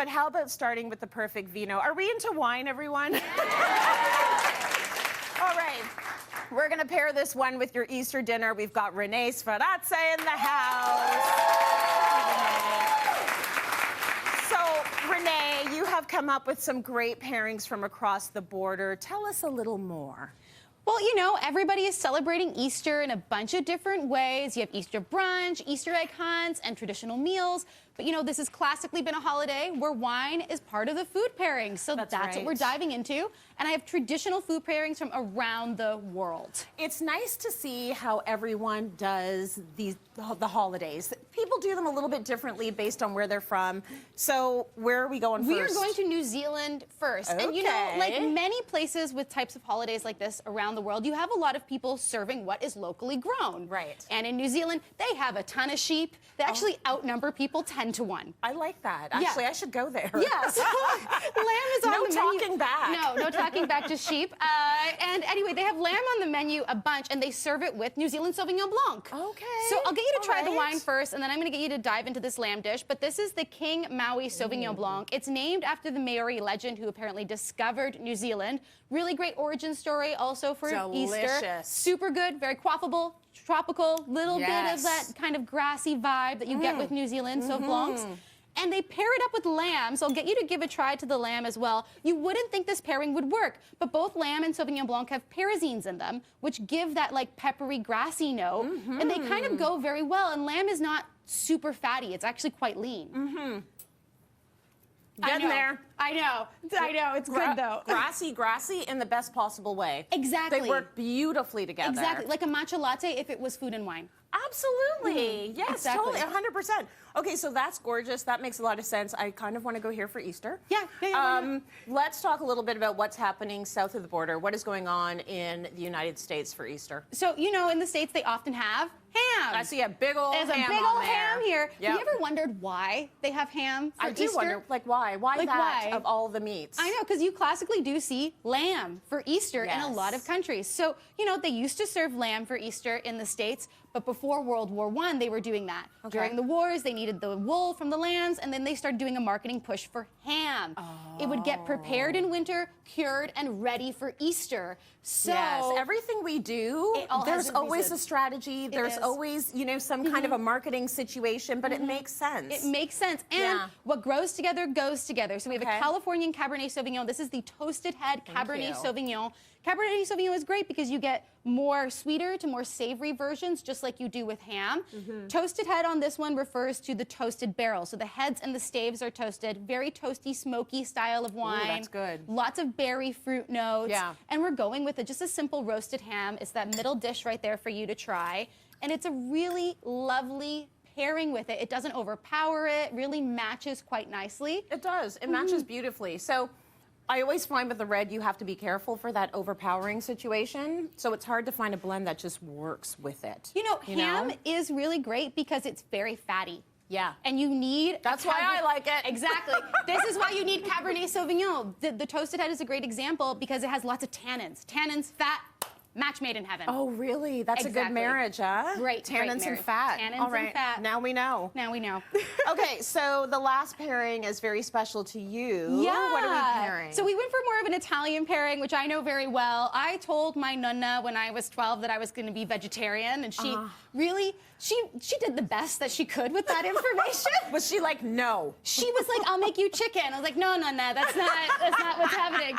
But how about starting with the perfect vino? Are we into wine, everyone? All right. We're going to pair this one with your Easter dinner. We've got Renée Sferrazza in the house. So, Renée, you have come up with some great pairings from across the border. Tell us a little more. Well, you know, everybody is celebrating Easter in a bunch of different ways. You have Easter brunch, Easter egg hunts, and traditional meals. But, you know, this has classically been a holiday where wine is part of the food pairing. So that's right. What we're diving into. And I have traditional food pairings from around the world. It's nice to see how everyone does the holidays. People do them a little bit differently based on where they're from. So where are we going first? We are going to New Zealand first. Okay. And, you know, like many places with types of holidays like this around the world, you have a lot of people serving what is locally grown. Right. And in New Zealand, they have a ton of sheep. They actually outnumber people 10 to 1. I like that. Actually, I should go there. Yes. Lamb is on the menu. No talking back. No talking back to sheep. And anyway, they have lamb on the menu a bunch, and they serve it with New Zealand Sauvignon Blanc. Okay. So I'll get you to try the wine first, and then I'm going to get you to dive into this lam dish. But this is the King Maui Sauvignon Blanc. It's named after the Maori legend who apparently discovered New Zealand. Really great origin story also for Easter. Super good, very quaffable, tropical, little bit of that kind of grassy vibe that you get with New Zealand Sauv Blancs. And they pair it up with lamb, so I'll get you to give a try to the lamb as well. You wouldn't think this pairing would work, but both lamb and Sauvignon Blanc have pyrazines in them, which give that like peppery, grassy note, and they kind of go very well. And lamb is not super fatty; it's actually quite lean. Getting there. I know. It's good though. Grassy in the best possible way. Exactly. They work beautifully together. Exactly, like a matcha latte if it was food and wine. Absolutely. Yes, totally, 100%. Okay, so that's gorgeous. That makes a lot of sense. I kind of want to go here for Easter. Yeah. Let's talk a little bit about what's happening south of the border. What is going on in the United States for Easter? So, you know, in the States, they often have ham. I see a big old ham. There's a big old there. ham here. Have you ever wondered why they have ham for Easter? I do wonder, like, why? Why like, that why? of all the meats? I know, because you classically do see lamb for Easter in a lot of countries. So, you know, they used to serve lamb for Easter in the States, but before World War I, they were doing that. During the wars, they needed the wool from the lambs, and then they started doing a marketing push for ham. It would get prepared in winter, cured, and ready for Easter. So everything we do, there's always a strategy. There's always, you know, some kind of a marketing situation, but it makes sense. It makes sense. And what grows together goes together. So we have a Californian Cabernet Sauvignon. This is the toasted head Cabernet Sauvignon. Cabernet Sauvignon is great because you get more sweeter to more savory versions, just like you do with ham. Toasted head on this one refers to the toasted barrel. So the heads and the staves are toasted. Very toasty, smoky style of wine. Ooh, that's good. Lots of berry fruit notes. And we're going with just a simple roasted ham. It's that middle dish right there for you to try. And it's a really lovely pairing with it. It doesn't overpower it. Really matches quite nicely. It does. It matches beautifully. So I always find with the red, you have to be careful for that overpowering situation. So it's hard to find a blend that just works with it. You know, ham is really great because it's very fatty. Yeah. And you need... That's why I like it. Exactly. This is why you need Cabernet Sauvignon. The toasted head is a great example because it has lots of tannins. Tannins, fat, match made in heaven. Oh, really? That's a good marriage, huh? Great. Tannins and fat. Tannins and fat. Now we know. Now we know. Okay, so the last pairing is very special to you. Yeah. What are we pairing? So we went for more of an Italian pairing, which I know very well. I told my nonna when I was 12 that I was going to be vegetarian, and she really, she did the best that she could with that information. Was she like, no? She was like, I'll make you chicken. I was like, no, Nonna, that's not what's happening.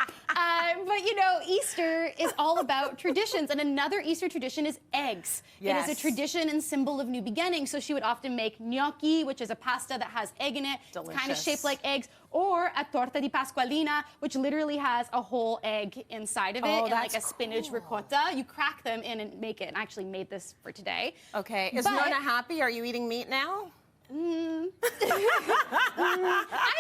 But you know, Easter is all about traditions, and another Easter tradition is eggs. Yes. It is a tradition and symbol of new beginnings. So she would often make gnocchi, which is a pasta that has egg in it. Delicious. It's kind of shaped like eggs. Or a torta di pasqualina, which literally has a whole egg inside of it, and like a spinach ricotta. You crack them in and make it. And I actually made this for today. Okay. Is Nonna happy? Are you eating meat now? I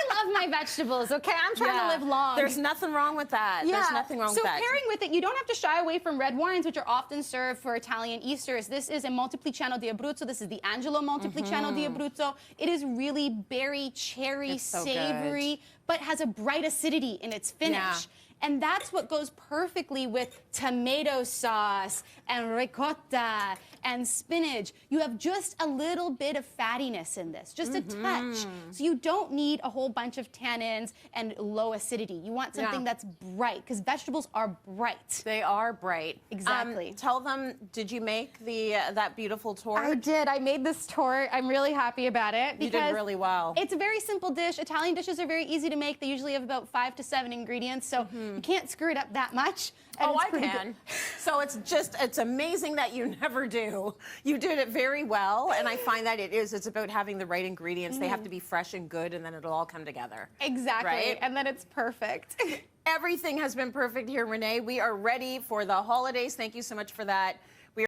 love my vegetables, okay? I'm trying to live long. There's nothing wrong with that. Yeah. There's nothing wrong with that. So pairing with it, you don't have to shy away from red wines, which are often served for Italian Easters. This is a Montepulciano di Abruzzo. This is the Angelo Montepulciano di Abruzzo. It is really berry, cherry, savory, but has a bright acidity in its finish. And that's what goes perfectly with tomato sauce and ricotta and spinach. You have just a little bit of fattiness in this, just a touch. So you don't need a whole bunch of tannins and low acidity. You want something that's bright, because vegetables are bright. They are bright. Exactly. Tell them, did you make the that beautiful tort? I did. I made this tort. I'm really happy about it. You did really well. It's a very simple dish. Italian dishes are very easy to make. They usually have about 5 to 7 ingredients, so you can't screw it up that much. Oh, I can. So it's amazing that you never do. You did it very well, and I find that it's about having the right ingredients. They have to be fresh and good, and then it'll all come together. Exactly, right? And then it's perfect. Everything has been perfect here, Renee. We are ready for the holidays. Thank you so much for that.